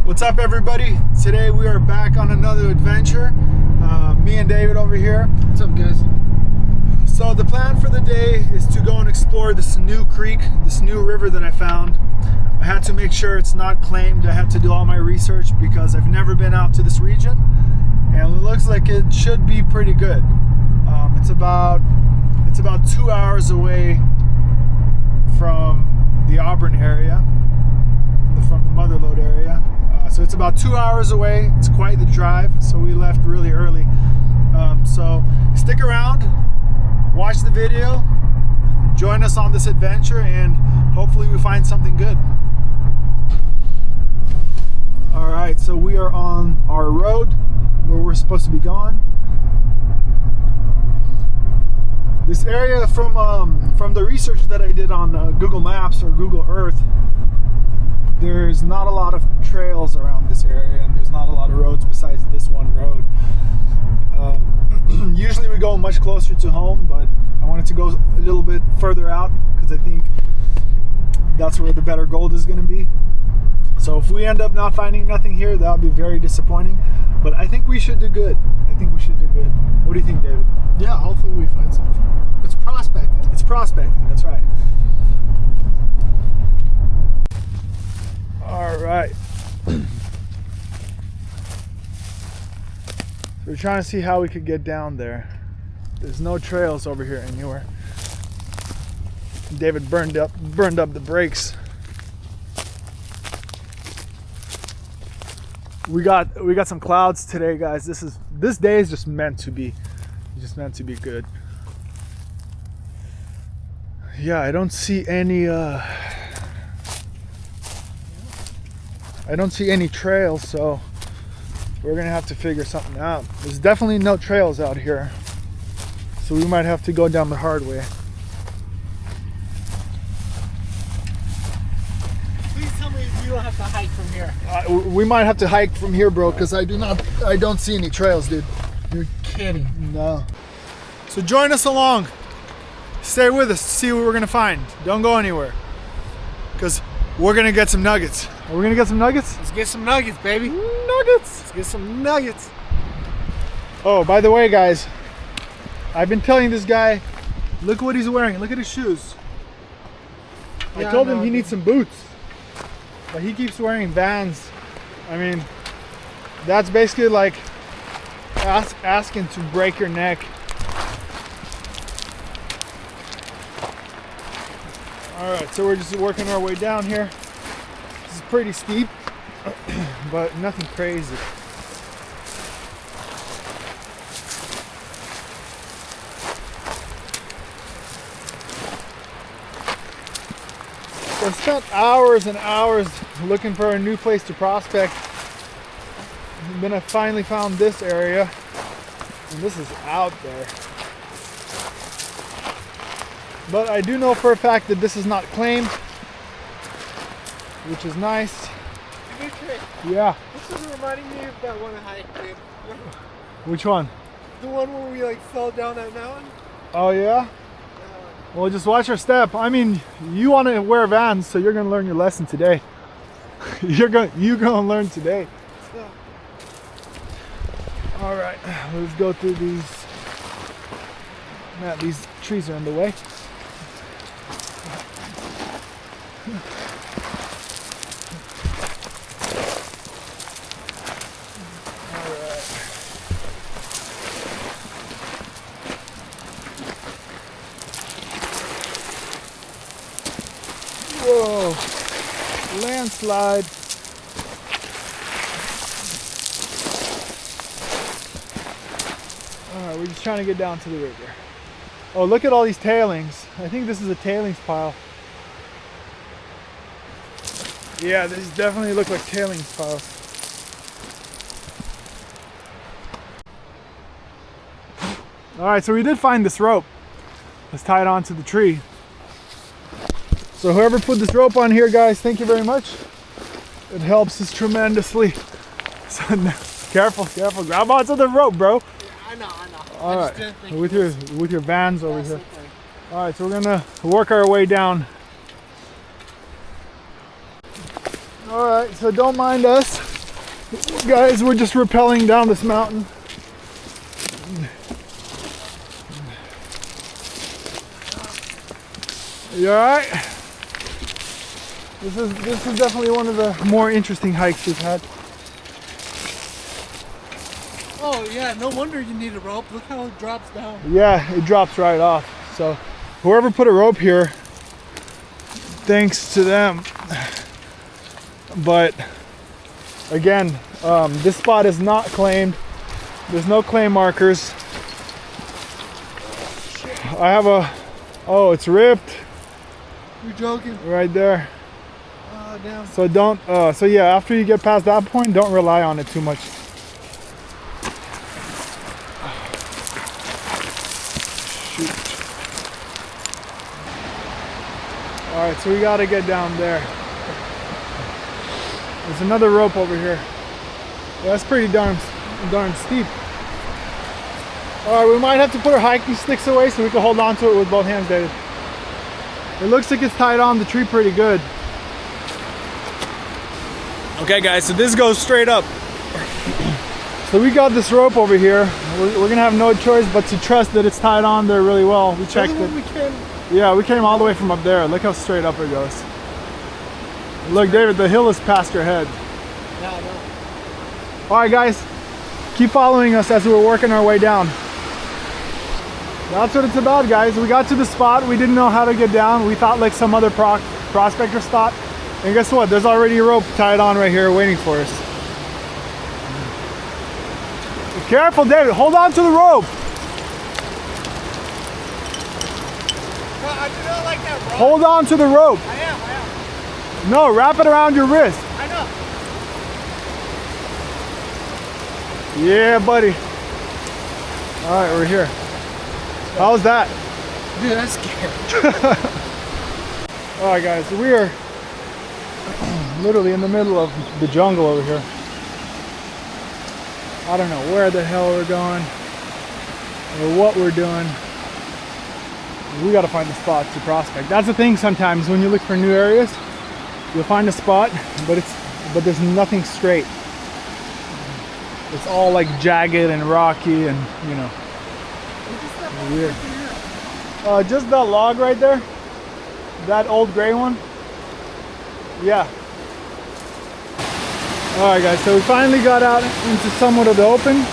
What's up, everybody? Today we are back on another adventure. Me and David over here. What's up, guys? So the plan for the day is to go and explore this new creek, this new river that I found. I had to make sure it's not claimed. I had to do all my research because I've never been out to this region, and it looks like it should be pretty good. It's about 2 hours away from the Auburn area, from the Motherlode area. So it's about 2 hours away. It's quite the drive, so we left really early. So stick around, watch the video, join us on this adventure, and hopefully we find something good. All right, so we are on our road where we're supposed to be going. This area, from the research that I did on Google Maps or Google Earth, there's not a lot of trails around this area, and there's not a lot of roads besides this one road. Usually we go much closer to home, but I wanted to go a little bit further out because I think that's where the better gold is going to be. So if we end up not finding nothing here, that'll be very disappointing, but I think we should do good. What do you think, David? Yeah, hopefully we find something. It's prospecting. It's prospecting, that's right. All right. We're trying to see how we could get down there. There's no trails over here anywhere. David burned up the brakes. We got some clouds today, guys. This day is just meant to be good. Yeah, I don't see any trails, so we're gonna have to figure something out. There's definitely no trails out here, so we might have to go down the hard way. Please tell me you don't have to hike from here. We might have to hike from here, bro, because I don't see any trails, dude. You're kidding. No. So join us along. Stay with us to see what we're gonna find. Don't go anywhere, because we're gonna get some nuggets. Are we gonna get some nuggets? Let's get some nuggets, baby. Nuggets! Let's get some nuggets. Oh, by the way, guys, I've been telling this guy, look what he's wearing. Look at his shoes. Yeah, I told him he needs some boots, but he keeps wearing Vans. I mean, that's basically like asking to break your neck. All right, so we're just working our way down here. This is pretty steep, but nothing crazy. So I spent hours and hours looking for a new place to prospect, and then I finally found this area, and this is out there. But I do know for a fact that this is not claimed, which is nice. Dimitri, Yeah. this is reminding me of that one hike, dude. Which one? The one where we fell down that mountain? Oh yeah? Well, just watch your step. I mean, you want to wear Vans, so you're gonna learn your lesson today. you're gonna learn today. Yeah. All right, let's go through these. Man, these trees are in the way. Whoa, landslide. Alright, we're just trying to get down to the river. Oh, look at all these tailings. I think this is a tailings pile. Yeah, these definitely look like tailings piles. Alright, so we did find this rope. Let's tie it onto the tree. So whoever put this rope on here, guys, thank you very much. It helps us tremendously. So careful, grab onto the rope, bro. Yeah, I know. All right, with your Vans over here. All right, so we're gonna work our way down. All right, so don't mind us. Guys, we're just rappelling down this mountain. You alright? This is definitely one of the more interesting hikes we've had. Oh yeah, no wonder you need a rope. Look how it drops down. Yeah, it drops right off. So whoever put a rope here, thanks to them. But again, this spot is not claimed. There's no claim markers. I have a, oh, it's ripped. You're joking? Right there. Oh damn. So don't, so yeah, after you get past that point, don't rely on it too much. Shoot. All right, so we gotta get down there. There's another rope over here. Yeah, that's pretty darn steep. All right, we might have to put our hiking sticks away so we can hold on to it with both hands, David. It looks like it's tied on the tree pretty good. Okay guys, so this goes straight up. So we got this rope over here. We're gonna have no choice but to trust that it's tied on there really well. We checked it. Yeah, we came all the way from up there. Look how straight up it goes. Look, David, the hill is past your head. Yeah, I know. All right, guys, keep following us as we're working our way down. That's what it's about, guys. We got to the spot. We didn't know how to get down. We thought like some other prospector spot. And guess what? There's already a rope tied on right here waiting for us. Be careful, David. Hold on to the rope. No, I do not like that rope. Hold on to the rope. I am. No, wrap it around your wrist. I know. Yeah, buddy. All right, we're here. How's that? Dude, that's scary. All right, guys, we are literally in the middle of the jungle over here. I don't know where the hell we're going or what we're doing. We got to find a spot to prospect. That's the thing sometimes when you look for new areas, you'll find a spot, but there's nothing straight. It's all like jagged and rocky and, you know, weird. Just that log right there, that old gray one. Yeah. All right, guys, so we finally got out into somewhat of the open.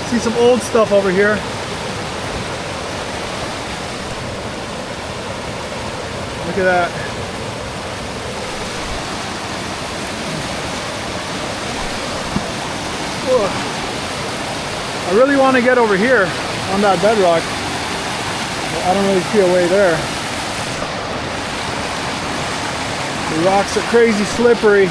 See some old stuff over here. Look at that. Ugh. I really want to get over here on that bedrock, but I don't really see a way there. The rocks are crazy slippery.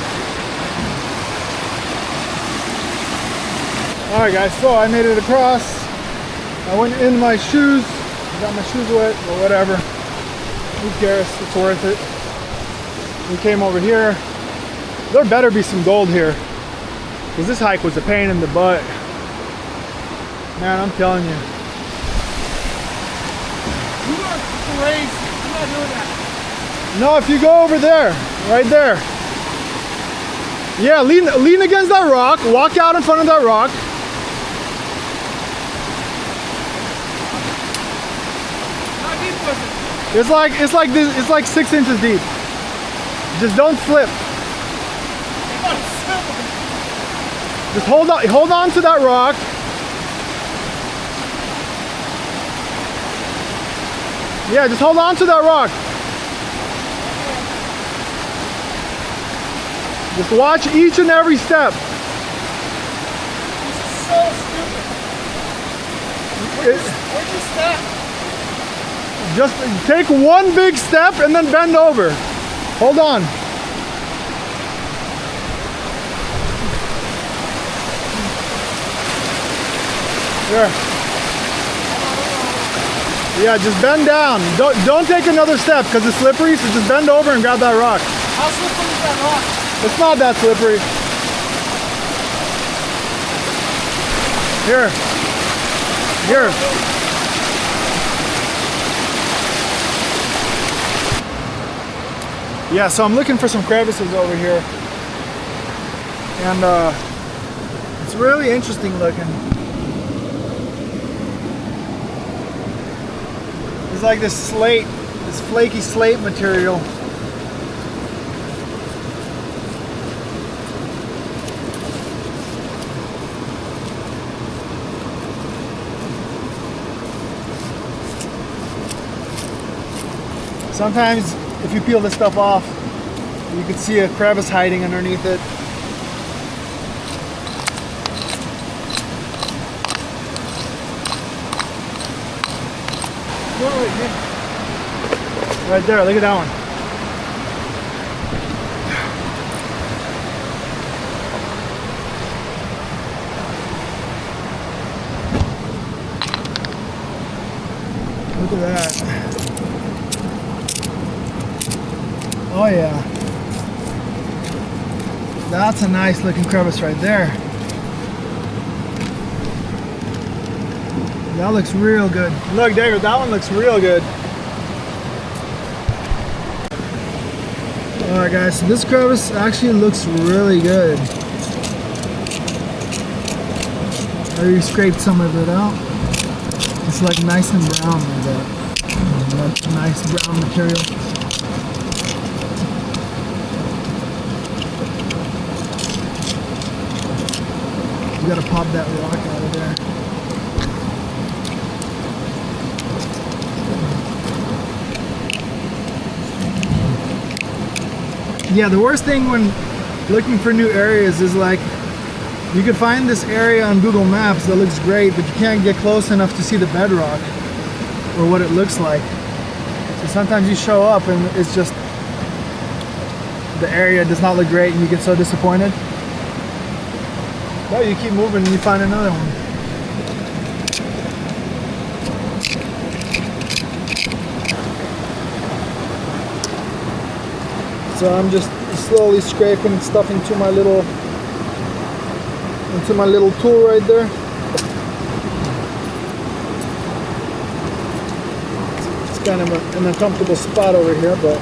Alright guys, so I made it across. I went in my shoes, got my shoes wet or whatever. Who cares? It's worth it. We came over here. There better be some gold here, because this hike was a pain in the butt. Man, I'm telling you. You are crazy. I'm not doing that. No, if you go over there, right there. Yeah, lean against that rock. Walk out in front of that rock. How deep was it? It's like 6 inches deep. Just don't slip. Just hold on to that rock. Yeah, just hold on to that rock. Just watch each and every step. This is so stupid. Where'd you step? Just take one big step and then bend over. Hold on. Here. Yeah, just bend down. Don't take another step because it's slippery, so just bend over and grab that rock. How slippery is that rock? It's not that slippery. Here. Here. Yeah, so I'm looking for some crevices over here. and it's really interesting looking. It's like this slate, this flaky slate material. Sometimes if you peel this stuff off, you can see a crevice hiding underneath it. Right there, look at that one. Look at that. Oh yeah. That's a nice looking crevice right there. That looks real good. Look, David, that one looks real good. Alright guys, so this crevice actually looks really good. I already scraped some of it out. It's like nice and brown like that. That's nice brown material. You gotta pop that rock out of there. Yeah, the worst thing when looking for new areas is like you could find this area on Google Maps that looks great, but you can't get close enough to see the bedrock or what it looks like. So sometimes you show up and it's just the area does not look great and you get so disappointed. But you keep moving and you find another one. So I'm just slowly scraping stuff into my little tool right there. It's kind of an uncomfortable spot over here, but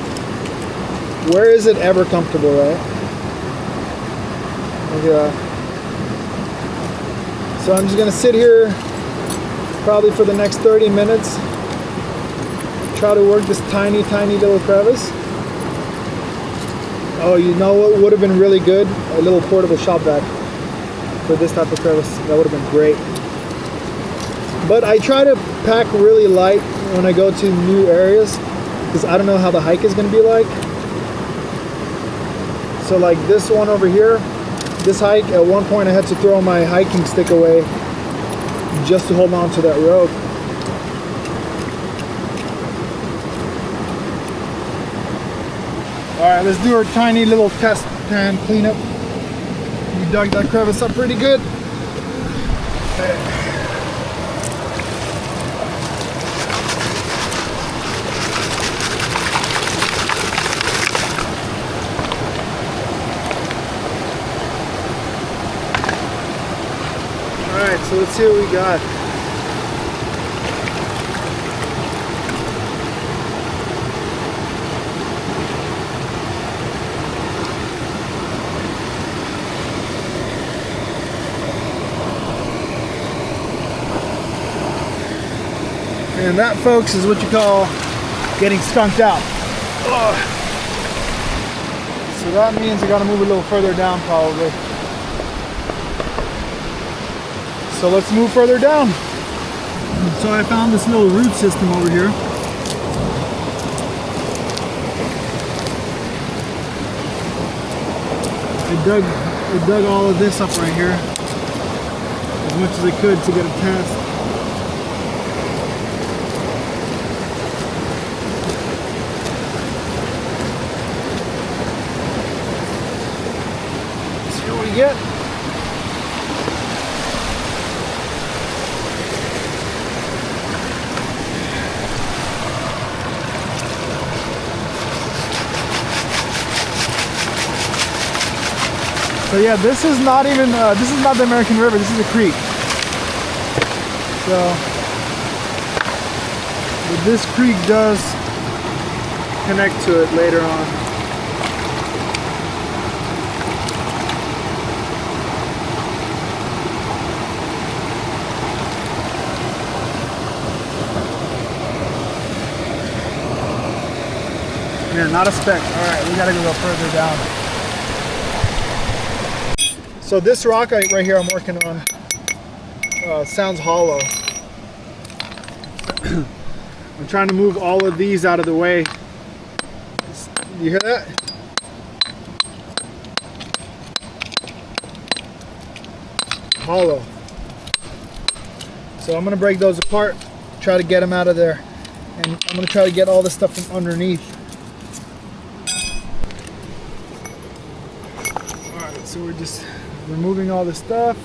where is it ever comfortable, right? Yeah. So I'm just gonna sit here probably for the next 30 minutes, try to work this tiny little crevice. Oh, you know what would have been really good? A little portable shop vac for this type of crevice. That would have been great. But I try to pack really light when I go to new areas because I don't know how the hike is going to be like. So like this one over here, this hike, at one point I had to throw my hiking stick away just to hold on to that rope. Alright, let's do our tiny little test and cleanup. We dug that crevice up pretty good. Alright, so let's see what we got. And that, folks, is what you call getting skunked out. Ugh. So that means I gotta move a little further down probably. So let's move further down. So I found this little root system over here. I dug all of this up right here as much as I could to get a test. Get. So yeah, this is not even this is not the American River, this is a creek. So but this creek does connect to it later on. Here, not a speck. All right, we gotta go further down. So this rock right here I'm working on sounds hollow. I'm trying to move all of these out of the way. You hear that? Hollow. So I'm gonna break those apart, try to get them out of there, and I'm gonna try to get all this stuff from underneath. All right, so we're just removing all this stuff.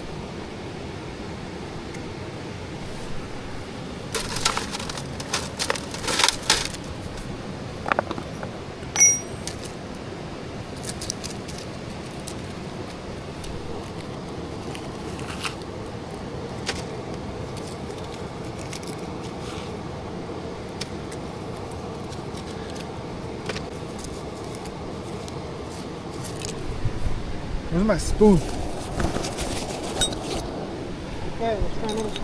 Where's my spoon? Okay, let's try another.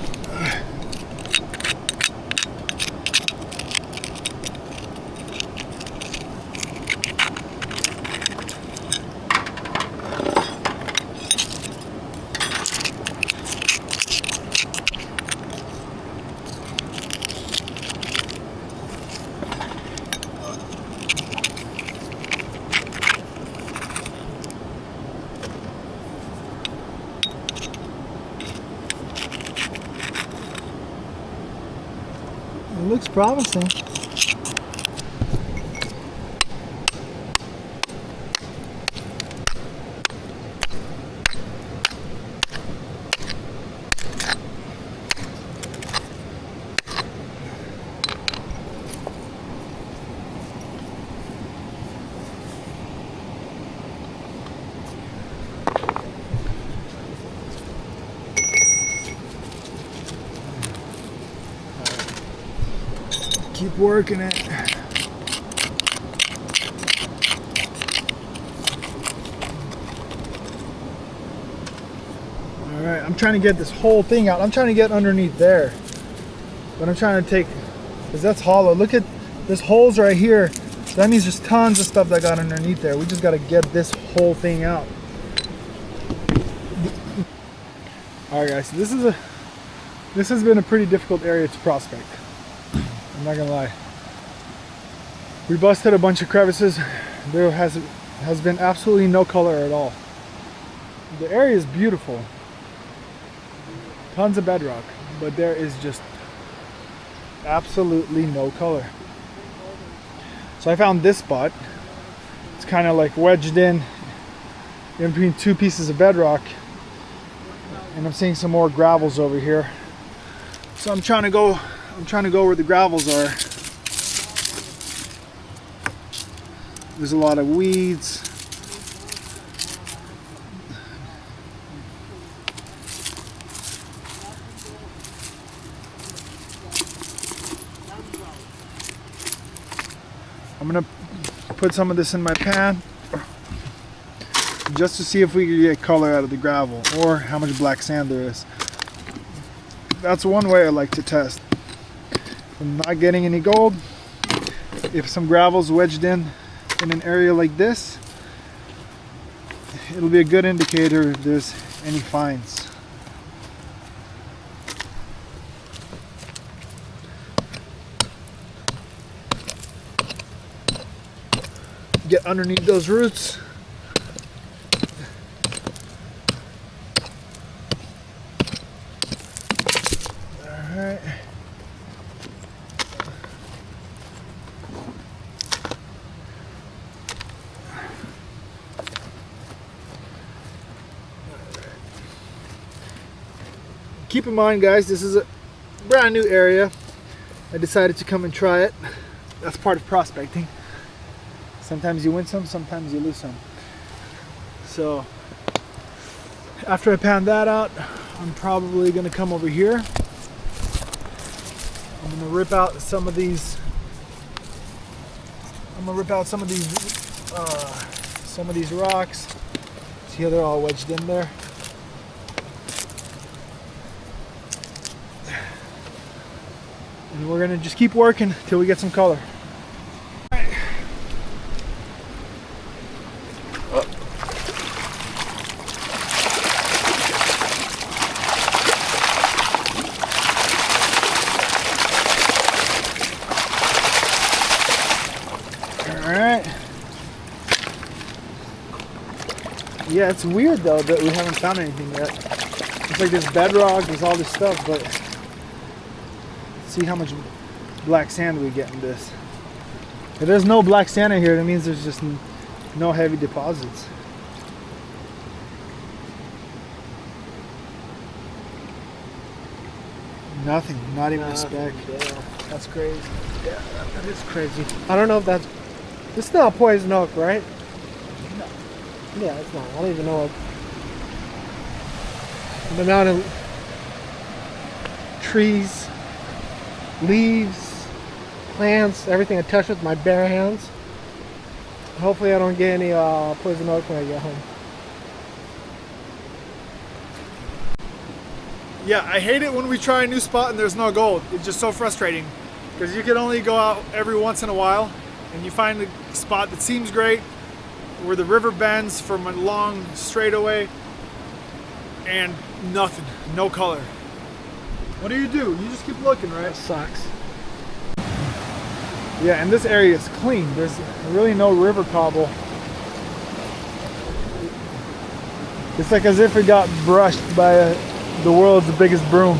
It looks promising. Keep working it. All right, I'm trying to get this whole thing out. I'm trying to get underneath there, but I'm trying to take, because that's hollow. Look at this holes right here. So that means there's tons of stuff that got underneath there. We just got to get this whole thing out. All right, guys. So this has been a pretty difficult area to prospect. I'm not gonna lie. We busted a bunch of crevices. There has been absolutely no color at all. The area is beautiful. Tons of bedrock, but there is just absolutely no color. So I found this spot. It's kind of like wedged in between two pieces of bedrock, and I'm seeing some more gravels over here. So I'm trying to go where the gravels are. There's a lot of weeds. I'm gonna put some of this in my pan just to see if we can get color out of the gravel or how much black sand there is. That's one way I like to test. If I'm not getting any gold, if some gravel's wedged in an area like this, it'll be a good indicator if there's any finds. Get underneath those roots. All right. Keep in mind, guys, this is a brand new area. I decided to come and try it. That's part of prospecting. Sometimes you win some, sometimes you lose some. So after I pan that out, I'm probably gonna come over here. I'm gonna rip out some of these. Some of these rocks. See how they're all wedged in there? And we're gonna just keep working till we get some color. All right. Yeah, it's weird though that we haven't found anything yet. It's like there's bedrock, there's all this stuff, but let's see how much black sand we get in this. If there's no black sand in here, that means there's just no heavy deposits. Nothing, not even a speck. Yeah. That's crazy. Yeah, that is crazy. I don't know if that's... It's not poison oak, right? No. Yeah, it's not. I don't even know the amount of trees, leaves, plants, everything I touch with my bare hands. Hopefully I don't get any poison oak when I get home. Yeah, I hate it when we try a new spot and there's no gold. It's just so frustrating because you can only go out every once in a while and you find a spot that seems great where the river bends from a long straightaway and nothing, no color. What do? You just keep looking, right? That sucks. Yeah, and this area is clean. There's really no river cobble. It's like as if it got brushed by the world's biggest broom.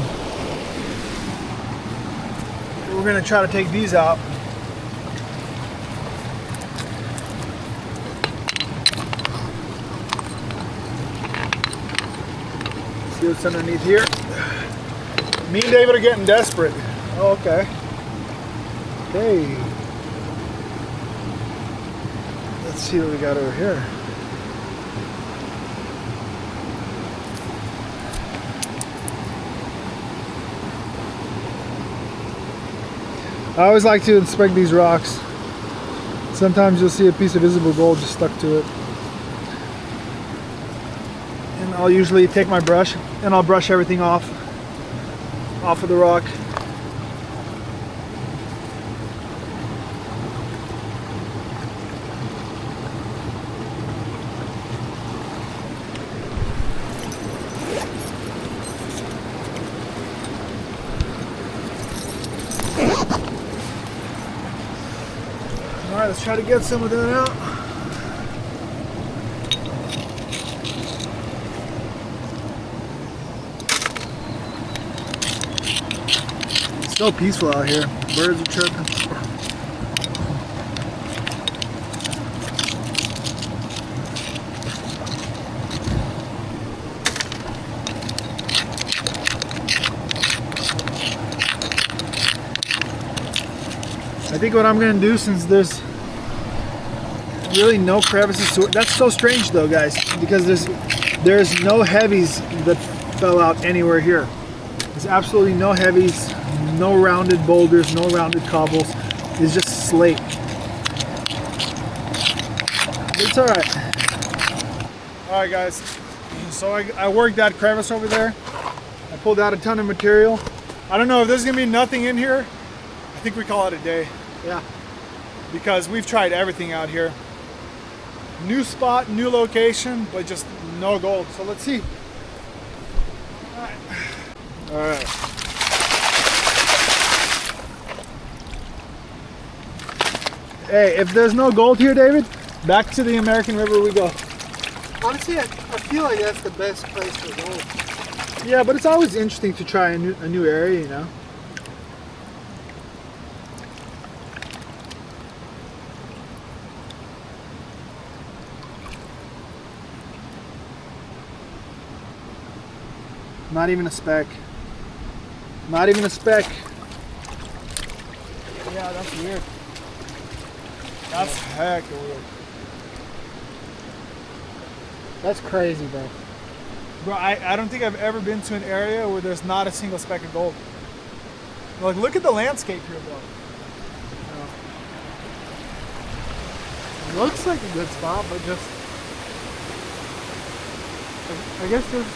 We're gonna try to take these out. See what's underneath here. Me and David are getting desperate. Oh, okay. Okay. Let's see what we got over here. I always like to inspect these rocks. Sometimes you'll see a piece of visible gold just stuck to it. And I'll usually take my brush and I'll brush everything off of the rock. Alright, let's try to get some of that out. It's so peaceful out here. Birds are chirping. I think what I'm gonna do, since there's really no crevices, that's so strange though, guys, because there's no heavies that fell out anywhere here. There's absolutely no heavies, no rounded boulders, no rounded cobbles. It's just slate. It's all right. All right, guys. So I worked that crevice over there. I pulled out a ton of material. I don't know if there's gonna be nothing in here. I think we call it a day. Yeah. Because we've tried everything out here. New spot, new location, but just no gold. So let's see. All right. Hey, if there's no gold here, David, back to the American River we go. Honestly, I feel like that's the best place for gold. Yeah, but it's always interesting to try a new area, you know? Not even a speck. Not even a speck. Yeah, that's weird. That's heck weird. That's crazy, bro. Bro, I don't think I've ever been to an area where there's not a single speck of gold. Like, look at the landscape here, bro. Looks like a good spot, but just... I guess there's...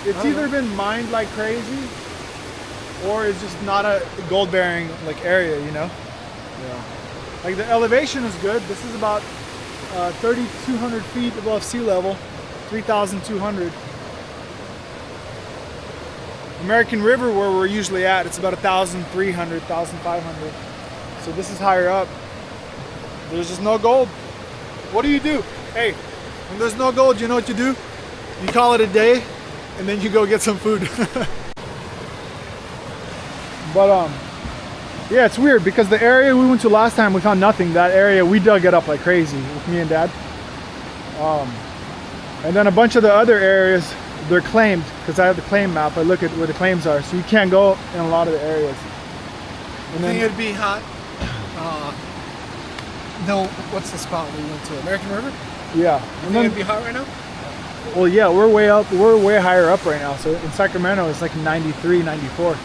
It's either been mined like crazy, or it's just not a gold-bearing like area, you know? Yeah. Like the elevation is good. This is about 3,200 feet above sea level, 3,200. American River, where we're usually at, it's about 1,300, 1,500. So this is higher up. There's just no gold. What do? Hey, when there's no gold, you know what you do? You call it a day, and then you go get some food. But yeah, it's weird because the area we went to last time, we found nothing. That area, we dug it up like crazy with me and Dad. And then a bunch of the other areas, they're claimed because I have the claim map. I look at where the claims are, so you can't go in a lot of the areas. And I think it'd be hot. No, what's the spot we went to? American River? Yeah. And then it'd be hot right now? Well, yeah, we're way up. We're way higher up right now. So in Sacramento, it's like 93, 94.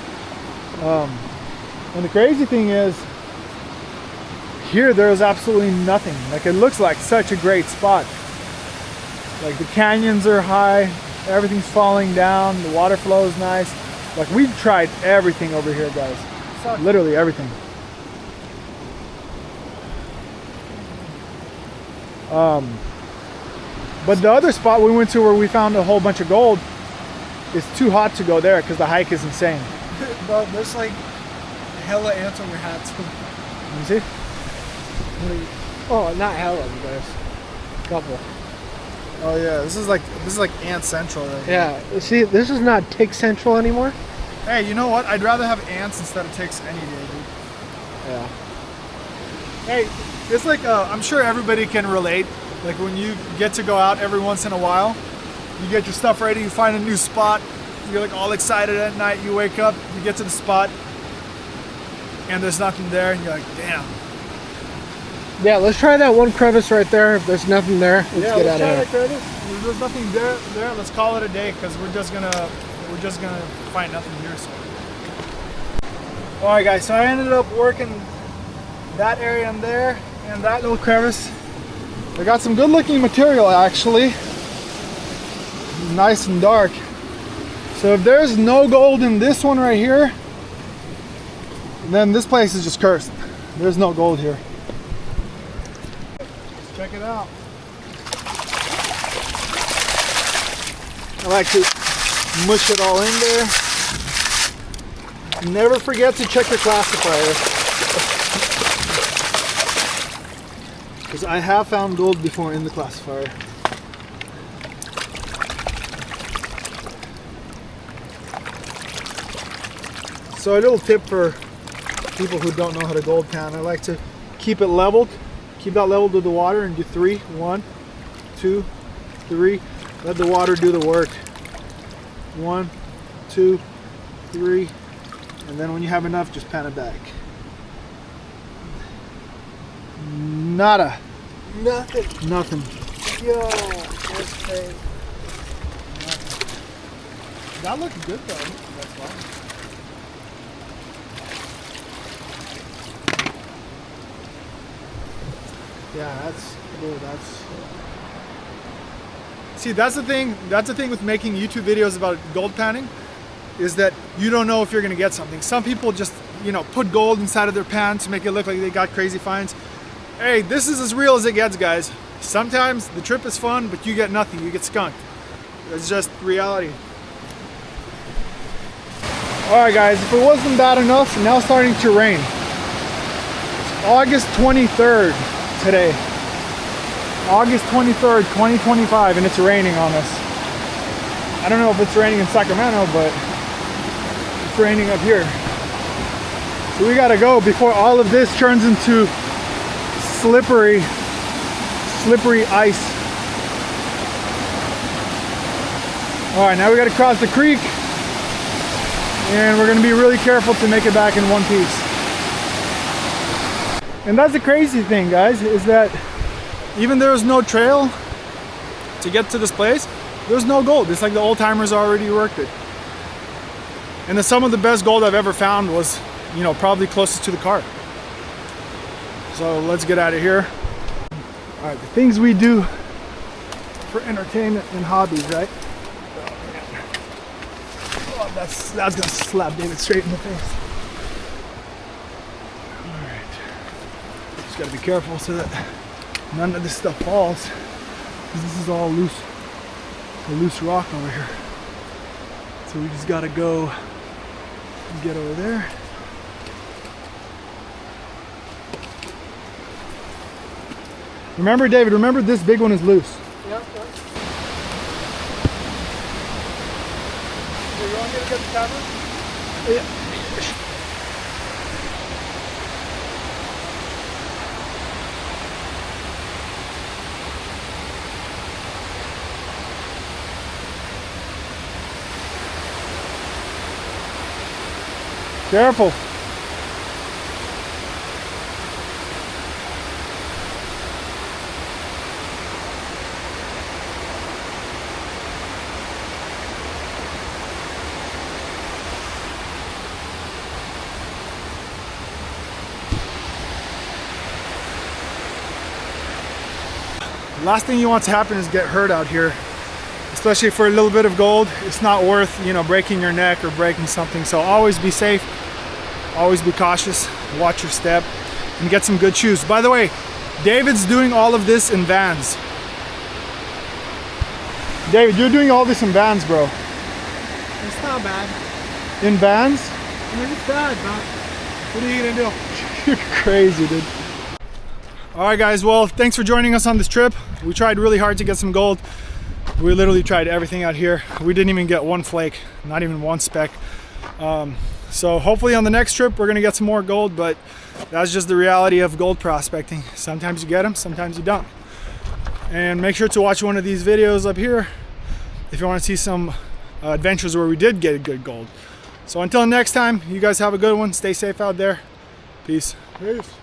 And the crazy thing is, here there's absolutely nothing. Like, it looks like such a great spot. Like, the canyons are high, everything's falling down, the water flow is nice. Like, we've tried everything over here, guys. Literally everything. But the other spot we went to where we found a whole bunch of gold, it's too hot to go there because the hike is insane. Bro, there's like hella ants on your hats. Let me see. Oh, not hella, but there's a couple. Oh yeah, this is like ant central right here. Yeah, see, this is not tick central anymore. Hey, you know what? I'd rather have ants instead of ticks any day, dude. Yeah. Hey, it's like, I'm sure everybody can relate. Like when you get to go out every once in a while, you get your stuff ready, you find a new spot, you're like all excited at night, you wake up, you get to the spot, and there's nothing there, and you're like, damn. Yeah, let's try that one crevice right there. If there's nothing there, let's get out of here. Let's try that crevice. If there's nothing there, let's call it a day, because we're just gonna find nothing here. So. All right, guys. So I ended up working that area in there and that little crevice. I got some good-looking material actually. Nice and dark. So if there's no gold in this one right here, then this place is just cursed. There's no gold here. Let's check it out. I like to mush it all in there. Never forget to check your classifier. Because I have found gold before in the classifier. So a little tip for people who don't know how to gold pan, I like to keep it leveled. Keep that leveled with the water and do 3. 1, 2, 3. Let the water do the work. 1, 2, 3. And then when you have enough, just pan it back. Nada. Nothing. Nothing. Yo, that's crazy. That looks good though. That's fine. Yeah, that's cool. See, that's the thing. That's the thing with making YouTube videos about gold panning, is that you don't know if you're gonna get something. Some people just, put gold inside of their pan to make it look like they got crazy finds. Hey, this is as real as it gets, guys. Sometimes the trip is fun, but you get nothing. You get skunked. It's just reality. All right, guys. If it wasn't bad enough, now it's starting to rain. It's August 23rd today. August 23rd, 2025, and it's raining on us. I don't know if it's raining in Sacramento, but it's raining up here. So we gotta go before all of this turns into slippery ice. All right, now we gotta cross the creek, and we're gonna be really careful to make it back in one piece. And that's the crazy thing, guys, is that even there's no trail to get to this place, there's no gold. It's like the old timers already worked it. And some of the best gold I've ever found was, probably closest to the car. So let's get out of here. All right, the things we do for entertainment and hobbies, right? Oh, that's gonna slap David straight in the face. All right, just gotta be careful so that none of this stuff falls, because this is all loose rock over here. So we just gotta go and get over there. Remember, David, remember this big one is loose. Yep. Hey, you want me to get the camera? Yeah. Careful. Last thing you want to happen is get hurt out here, especially for a little bit of gold. It's not worth, you know, breaking your neck or breaking something. So always be safe, always be cautious, watch your step, and get some good shoes. By the way, David's doing all of this in Vans. David, you're doing all this in Vans, bro. It's not bad. In Vans? I mean, it's bad, but what are you gonna do? You're crazy, dude. All right, guys, well, thanks for joining us on this trip. We tried really hard to get some gold. We literally tried everything out here. We didn't even get one flake, not even one speck. So hopefully on the next trip, we're gonna get some more gold, but that's just the reality of gold prospecting. Sometimes you get them, sometimes you don't. And make sure to watch one of these videos up here if you wanna see some adventures where we did get good gold. So until next time, you guys have a good one. Stay safe out there. Peace. Peace.